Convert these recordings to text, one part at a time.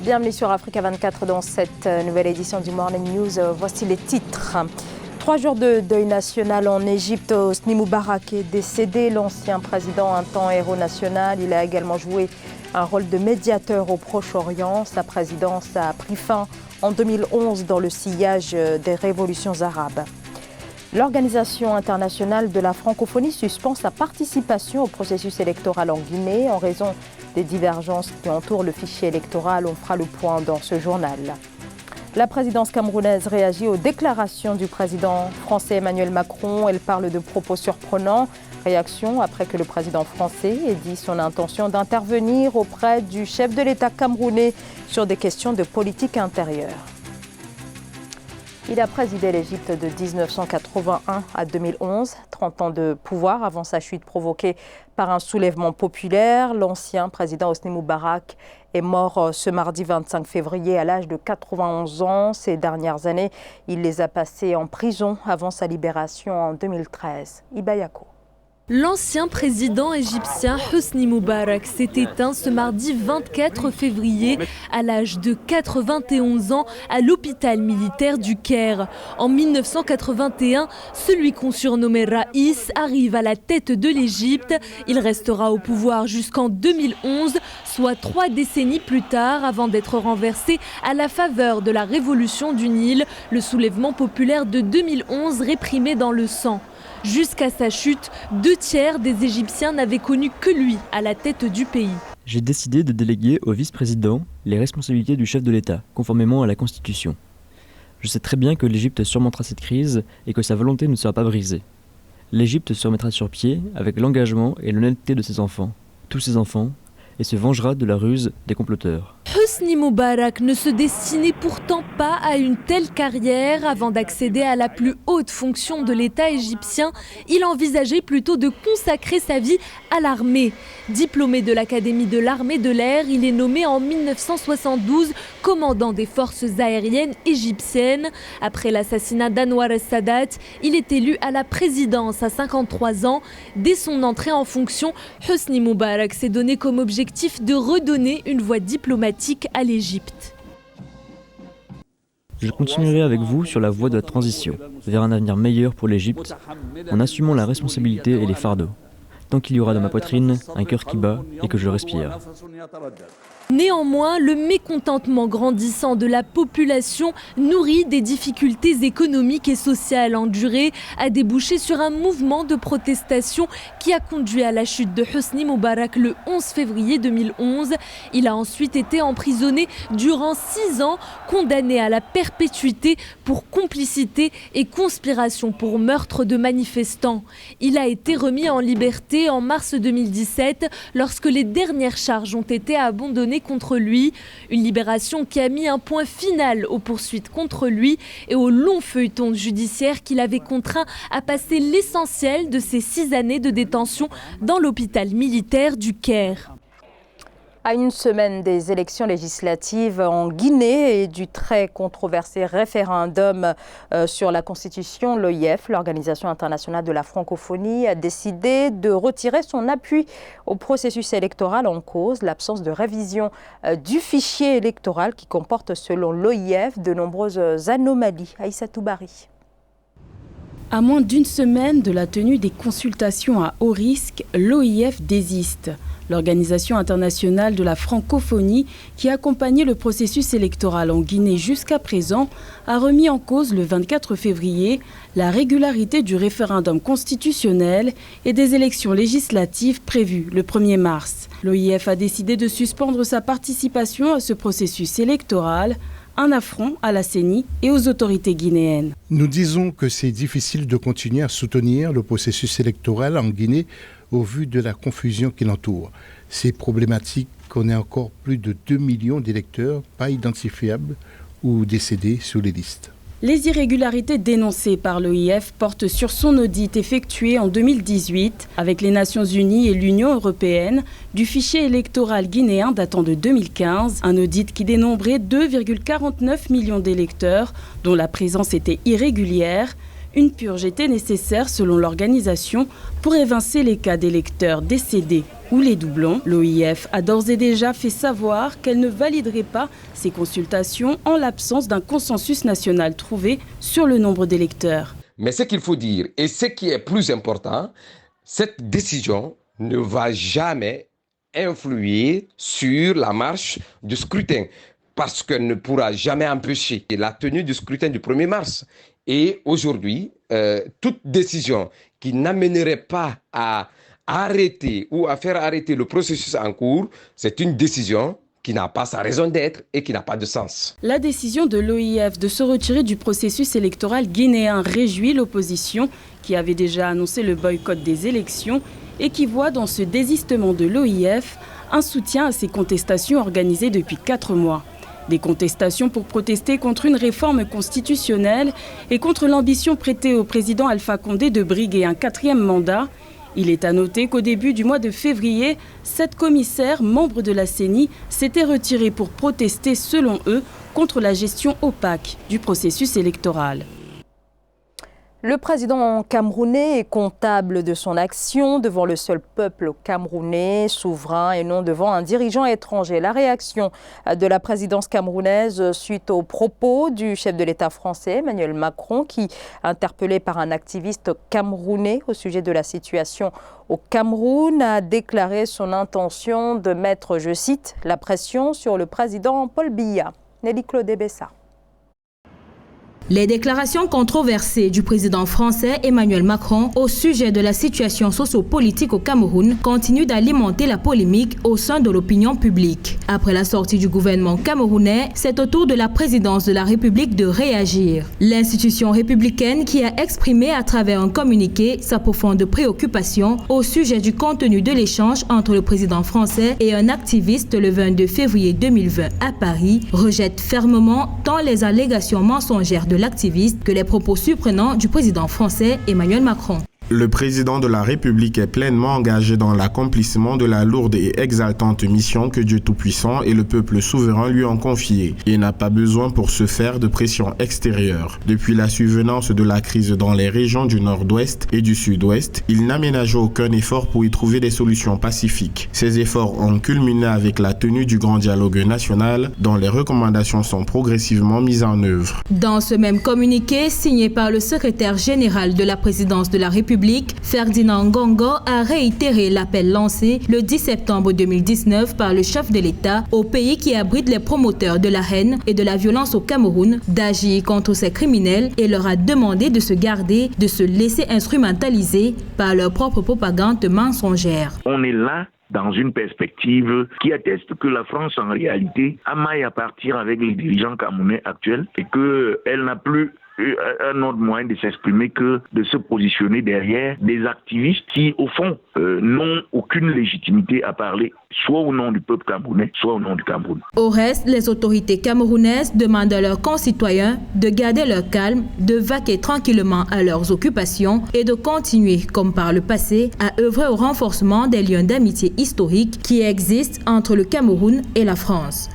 Bienvenue sur Africa 24 dans cette nouvelle édition du Morning News. Voici les titres. 3 jours de deuil national en Égypte. Hosni Moubarak est décédé, l'ancien président, un temps héros national. Il a également joué un rôle de médiateur au Proche-Orient. Sa présidence a pris fin en 2011 dans le sillage des révolutions arabes. L'Organisation internationale de la francophonie suspend sa participation au processus électoral en Guinée en raison des divergences qui entourent le fichier électoral. On fera le point dans ce journal. La présidence camerounaise réagit aux déclarations du président français Emmanuel Macron. Elle parle de propos surprenants. Réaction après que le président français ait dit son intention d'intervenir auprès du chef de l'État camerounais sur des questions de politique intérieure. Il a présidé l'Égypte de 1981 à 2011, 30 ans de pouvoir avant sa chute provoquée par un soulèvement populaire. L'ancien président Hosni Moubarak est mort ce mardi 25 février à l'âge de 91 ans. Ces dernières années, il les a passées en prison avant sa libération en 2013. Ibayako. L'ancien président égyptien Hosni Moubarak s'est éteint ce mardi 24 février à l'âge de 91 ans à l'hôpital militaire du Caire. En 1981, celui qu'on surnommait Raïs arrive à la tête de l'Égypte. Il restera au pouvoir jusqu'en 2011, soit 3 décennies plus tard, avant d'être renversé à la faveur de la révolution du Nil, le soulèvement populaire de 2011 réprimé dans le sang. Jusqu'à sa chute, 2/3 des Égyptiens n'avaient connu que lui à la tête du pays. J'ai décidé de déléguer au vice-président les responsabilités du chef de l'État, conformément à la Constitution. Je sais très bien que l'Égypte surmontera cette crise et que sa volonté ne sera pas brisée. L'Égypte se remettra sur pied avec l'engagement et l'honnêteté de ses enfants, tous ses enfants, et se vengera de la ruse des comploteurs. Hosni Moubarak ne se destinait pourtant pas à une telle carrière. Avant d'accéder à la plus haute fonction de l'État égyptien, il envisageait plutôt de consacrer sa vie à l'armée. Diplômé de l'Académie de l'armée de l'air, il est nommé en 1972 commandant des forces aériennes égyptiennes. Après l'assassinat d'Anwar el-Sadat, il est élu à la présidence à 53 ans. Dès son entrée en fonction, Hosni Moubarak s'est donné comme objectif de redonner une voie diplomatique à l'Égypte. Je continuerai avec vous sur la voie de la transition, vers un avenir meilleur pour l'Égypte, en assumant la responsabilité et les fardeaux. Tant qu'il y aura dans ma poitrine un cœur qui bat et que je respire. Néanmoins, le mécontentement grandissant de la population nourrit des difficultés économiques et sociales endurées, a débouché sur un mouvement de protestation qui a conduit à la chute de Hosni Moubarak le 11 février 2011. Il a ensuite été emprisonné durant 6 ans, condamné à la perpétuité pour complicité et conspiration pour meurtre de manifestants. Il a été remis en liberté en mars 2017 lorsque les dernières charges ont été abandonnées contre lui. Une libération qui a mis un point final aux poursuites contre lui et au long feuilleton judiciaire qu'il avait contraint à passer l'essentiel de ses 6 années de détention dans l'hôpital militaire du Caire. À une semaine des élections législatives en Guinée et du très controversé référendum sur la Constitution, l'OIF, l'Organisation internationale de la francophonie, a décidé de retirer son appui au processus électoral en cause, l'absence de révision du fichier électoral qui comporte, selon l'OIF, de nombreuses anomalies. Aïssatou Bari. À moins d'une semaine de la tenue des consultations à haut risque, l'OIF désiste. L'Organisation internationale de la francophonie, qui accompagnait le processus électoral en Guinée jusqu'à présent, a remis en cause le 24 février la régularité du référendum constitutionnel et des élections législatives prévues le 1er mars. L'OIF a décidé de suspendre sa participation à ce processus électoral, un affront à la CENI et aux autorités guinéennes. Nous disons que c'est difficile de continuer à soutenir le processus électoral en Guinée au vu de la confusion qui l'entoure. C'est problématique qu'on ait encore plus de 2 millions d'électeurs pas identifiables ou décédés sur les listes. Les irrégularités dénoncées par l'OIF portent sur son audit effectué en 2018 avec les Nations Unies et l'Union européenne du fichier électoral guinéen datant de 2015, un audit qui dénombrait 2,49 millions d'électeurs dont la présence était irrégulière, Une purge était nécessaire selon l'organisation pour évincer les cas d'électeurs décédés ou les doublons. L'OIF a d'ores et déjà fait savoir qu'elle ne validerait pas ces consultations en l'absence d'un consensus national trouvé sur le nombre d'électeurs. Mais ce qu'il faut dire, et ce qui est plus important, cette décision ne va jamais influer sur la marche du scrutin parce qu'elle ne pourra jamais empêcher la tenue du scrutin du 1er mars. Et aujourd'hui, toute décision qui n'amènerait pas à arrêter ou à faire arrêter le processus en cours, c'est une décision qui n'a pas sa raison d'être et qui n'a pas de sens. La décision de l'OIF de se retirer du processus électoral guinéen réjouit l'opposition qui avait déjà annoncé le boycott des élections et qui voit dans ce désistement de l'OIF un soutien à ces contestations organisées depuis 4 mois. Des contestations pour protester contre une réforme constitutionnelle et contre l'ambition prêtée au président Alpha Condé de briguer un 4e mandat. Il est à noter qu'au début du mois de février, 7 commissaires, membres de la CENI, s'étaient retirés pour protester, selon eux, contre la gestion opaque du processus électoral. Le président camerounais est comptable de son action devant le seul peuple camerounais, souverain et non devant un dirigeant étranger. La réaction de la présidence camerounaise suite aux propos du chef de l'État français, Emmanuel Macron, qui, interpellé par un activiste camerounais au sujet de la situation au Cameroun, a déclaré son intention de mettre, je cite, la pression sur le président Paul Biya. Nelly Claude Bessa. Les déclarations controversées du président français Emmanuel Macron au sujet de la situation sociopolitique au Cameroun continuent d'alimenter la polémique au sein de l'opinion publique. Après la sortie du gouvernement camerounais, c'est au tour de la présidence de la République de réagir. L'institution républicaine qui a exprimé à travers un communiqué sa profonde préoccupation au sujet du contenu de l'échange entre le président français et un activiste le 22 février 2020 à Paris, rejette fermement tant les allégations mensongères de l'activiste que les propos surprenants du président français Emmanuel Macron. Le président de la République est pleinement engagé dans l'accomplissement de la lourde et exaltante mission que Dieu Tout-Puissant et le peuple souverain lui ont confiée. Il n'a pas besoin pour ce faire de pression extérieure. Depuis la survenance de la crise dans les régions du Nord-Ouest et du Sud-Ouest, il n'a ménagé aucun effort pour y trouver des solutions pacifiques. Ces efforts ont culminé avec la tenue du grand dialogue national, dont les recommandations sont progressivement mises en œuvre. Dans ce même communiqué, signé par le secrétaire général de la présidence de la République, Ferdinand Ngongo a réitéré l'appel lancé le 10 septembre 2019 par le chef de l'État aux pays qui abritent les promoteurs de la haine et de la violence au Cameroun d'agir contre ces criminels et leur a demandé de se garder de se laisser instrumentaliser par leur propre propagande mensongère. On est là dans une perspective qui atteste que la France, en réalité, a maille à partir avec les dirigeants camerounais actuels et qu'elle n'a plus un autre moyen de s'exprimer que de se positionner derrière des activistes qui, au fond, n'ont aucune légitimité à parler, soit au nom du peuple camerounais, soit au nom du Cameroun. Au reste, les autorités camerounaises demandent à leurs concitoyens de garder leur calme, de vaquer tranquillement à leurs occupations et de continuer, comme par le passé, à œuvrer au renforcement des liens d'amitié historiques qui existent entre le Cameroun et la France.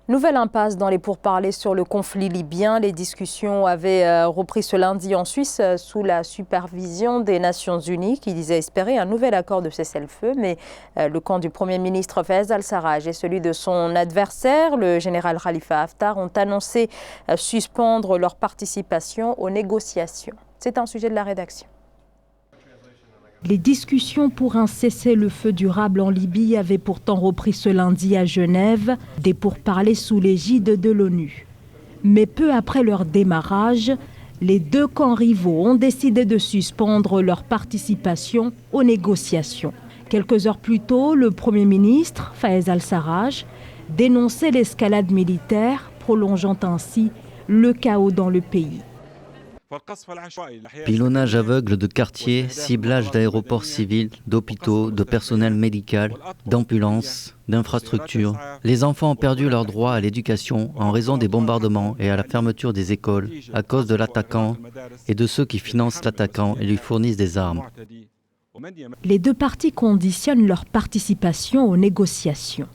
Nouvelle impasse dans les pourparlers sur le conflit libyen. Les discussions avaient repris ce lundi en Suisse sous la supervision des Nations Unies qui disaient espérer un nouvel accord de cessez-le-feu. Mais le camp du Premier ministre Fayez al-Sarraj et celui de son adversaire, le général Khalifa Haftar, ont annoncé suspendre leur participation aux négociations. C'est un sujet de la rédaction. Les discussions pour un cessez-le-feu durable en Libye avaient pourtant repris ce lundi à Genève, des pourparlers sous l'égide de l'ONU. Mais peu après leur démarrage, les deux camps rivaux ont décidé de suspendre leur participation aux négociations. Quelques heures plus tôt, le Premier ministre, Fayez al-Sarraj, dénonçait l'escalade militaire, prolongeant ainsi le chaos dans le pays. Pilonnage aveugle de quartiers, ciblage d'aéroports civils, d'hôpitaux, de personnel médical, d'ambulances, d'infrastructures. Les enfants ont perdu leur droit à l'éducation en raison des bombardements et à la fermeture des écoles à cause de l'attaquant et de ceux qui financent l'attaquant et lui fournissent des armes. Les deux parties conditionnent leur participation aux négociations.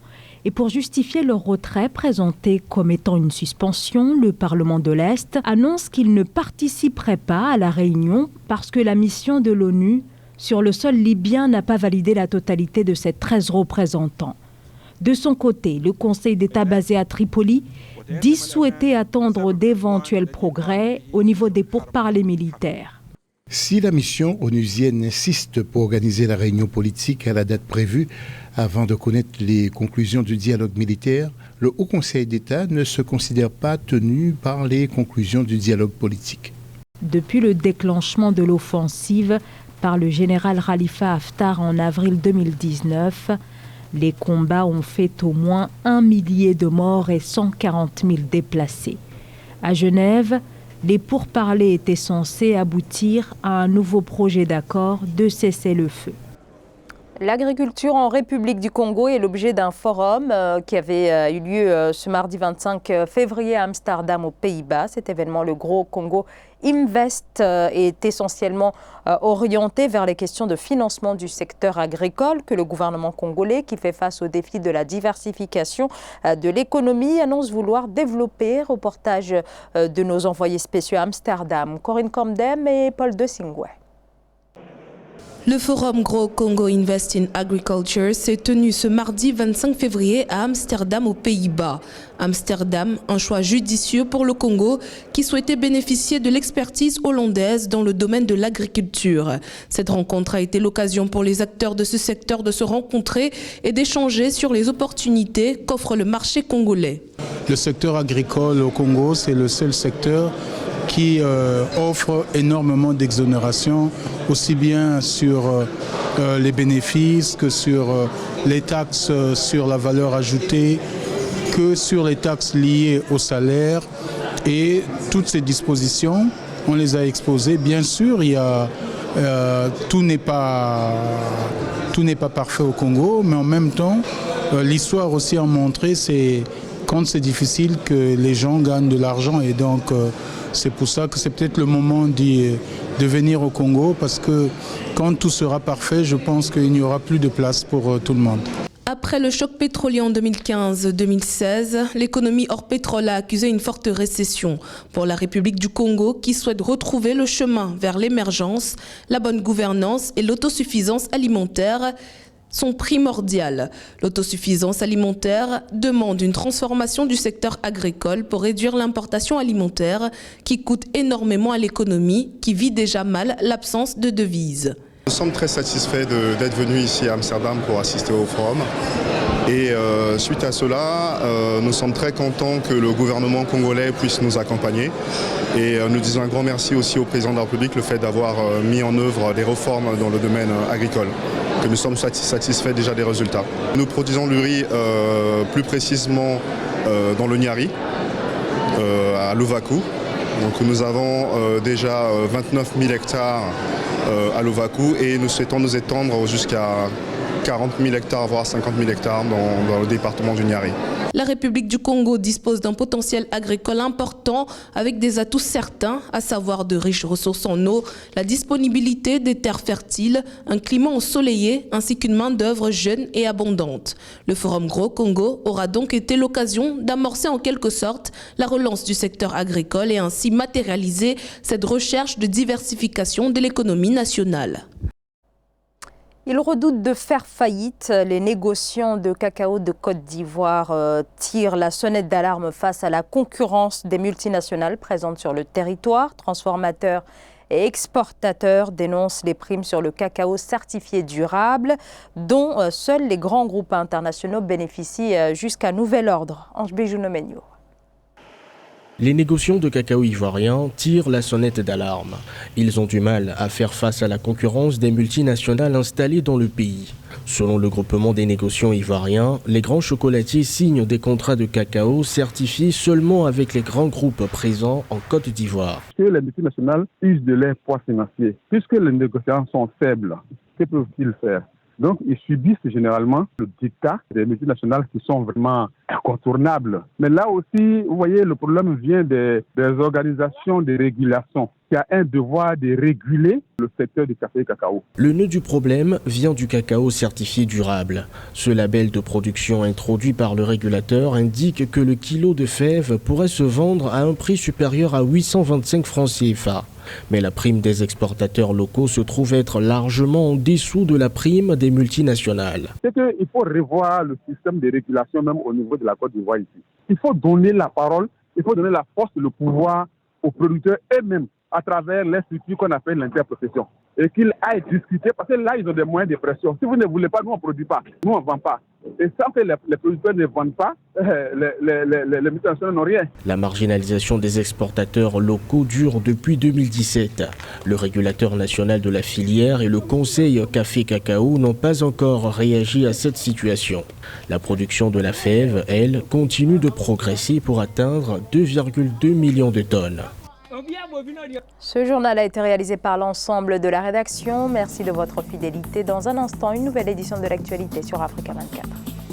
Et pour justifier leur retrait, présenté comme étant une suspension, le Parlement de l'Est annonce qu'il ne participerait pas à la réunion parce que la mission de l'ONU sur le sol libyen n'a pas validé la totalité de ses 13 représentants. De son côté, le Conseil d'État basé à Tripoli dit souhaiter attendre d'éventuels progrès au niveau des pourparlers militaires. Si la mission onusienne insiste pour organiser la réunion politique à la date prévue, avant de connaître les conclusions du dialogue militaire, le Haut Conseil d'État ne se considère pas tenu par les conclusions du dialogue politique. Depuis le déclenchement de l'offensive par le général Khalifa Haftar en avril 2019, les combats ont fait au moins 1 millier de morts et 140 000 déplacés. À Genève, les pourparlers étaient censés aboutir à un nouveau projet d'accord de cessez-le-feu. L'agriculture en République du Congo est l'objet d'un forum qui avait eu lieu ce mardi 25 février à Amsterdam aux Pays-Bas. Cet événement, le Gros Congo Invest, est essentiellement orienté vers les questions de financement du secteur agricole que le gouvernement congolais, qui fait face au défi de la diversification de l'économie, annonce vouloir développer. Reportage de nos envoyés spéciaux à Amsterdam, Corinne Comdem et Paul De Singwe. Le forum Gros Congo Invest in Agriculture s'est tenu ce mardi 25 février à Amsterdam aux Pays-Bas. Amsterdam, un choix judicieux pour le Congo qui souhaitait bénéficier de l'expertise hollandaise dans le domaine de l'agriculture. Cette rencontre a été l'occasion pour les acteurs de ce secteur de se rencontrer et d'échanger sur les opportunités qu'offre le marché congolais. Le secteur agricole au Congo, c'est le seul secteur qui offre énormément d'exonérations, aussi bien sur les bénéfices que sur les taxes sur la valeur ajoutée, que sur les taxes liées au salaire. Et toutes ces dispositions, on les a exposées. Bien sûr, tout n'est pas parfait au Congo, mais en même temps, l'histoire aussi a montré, c'est quand c'est difficile que les gens gagnent de l'argent, et donc c'est pour ça que c'est peut-être le moment de venir au Congo, parce que quand tout sera parfait, je pense qu'il n'y aura plus de place pour tout le monde. Après le choc pétrolier en 2015-2016, l'économie hors pétrole a accusé une forte récession. Pour la République du Congo, qui souhaite retrouver le chemin vers l'émergence, la bonne gouvernance et l'autosuffisance alimentaire sont primordiales. L'autosuffisance alimentaire demande une transformation du secteur agricole pour réduire l'importation alimentaire qui coûte énormément à l'économie, qui vit déjà mal l'absence de devises. Nous sommes très satisfaits d'être venus ici à Amsterdam pour assister au forum. Et suite à cela, nous sommes très contents que le gouvernement congolais puisse nous accompagner. Et nous disons un grand merci aussi au président de la République, le fait d'avoir mis en œuvre des réformes dans le domaine agricole, que nous sommes satisfaits déjà des résultats. Nous produisons le riz plus précisément dans le Niari, à Louvakou. Donc nous avons déjà 29 000 hectares à Louvakou et nous souhaitons nous étendre jusqu'à 40 000 hectares, voire 50 000 hectares dans le département du Niari. La République du Congo dispose d'un potentiel agricole important avec des atouts certains, à savoir de riches ressources en eau, la disponibilité des terres fertiles, un climat ensoleillé ainsi qu'une main-d'œuvre jeune et abondante. Le Forum Gros Congo aura donc été l'occasion d'amorcer en quelque sorte la relance du secteur agricole et ainsi matérialiser cette recherche de diversification de l'économie nationale. Ils redoutent de faire faillite. Les négociants de cacao de Côte d'Ivoire tirent la sonnette d'alarme face à la concurrence des multinationales présentes sur le territoire. Transformateurs et exportateurs dénoncent les primes sur le cacao certifié durable, dont seuls les grands groupes internationaux bénéficient jusqu'à nouvel ordre. Ange Béjounomenio. Les négociants de cacao ivoirien tirent la sonnette d'alarme. Ils ont du mal à faire face à la concurrence des multinationales installées dans le pays. Selon le groupement des négociants ivoiriens, les grands chocolatiers signent des contrats de cacao certifiés seulement avec les grands groupes présents en Côte d'Ivoire. Que les multinationales usent de leur poids financier. Puisque les négociants sont faibles, que peuvent-ils faire? Donc, ils subissent généralement le diktat des multinationales qui sont vraiment incontournables. Mais là aussi, vous voyez, le problème vient des organisations de régulation qui a un devoir de réguler le secteur du café et cacao. Le nœud du problème vient du cacao certifié durable. Ce label de production introduit par le régulateur indique que le kilo de fèves pourrait se vendre à un prix supérieur à 825 francs CFA. Mais la prime des exportateurs locaux se trouve être largement en dessous de la prime des multinationales. C'est qu'il faut revoir le système de régulation même au niveau de la Côte d'Ivoire ici. Il faut donner la parole, il faut donner la force, le pouvoir aux producteurs eux-mêmes à travers les structures qu'on appelle l'interprofession. Et qu'ils aillent discuter, parce que là, ils ont des moyens de pression. Si vous ne voulez pas, nous, on ne produit pas. Nous, on ne vend pas. Et sans que les producteurs ne vendent pas, les multinationales n'ont rien. La marginalisation des exportateurs locaux dure depuis 2017. Le régulateur national de la filière et le conseil café-cacao n'ont pas encore réagi à cette situation. La production de la fève, elle, continue de progresser pour atteindre 2,2 millions de tonnes. Ce journal a été réalisé par l'ensemble de la rédaction. Merci de votre fidélité. Dans un instant, une nouvelle édition de l'actualité sur Africa 24.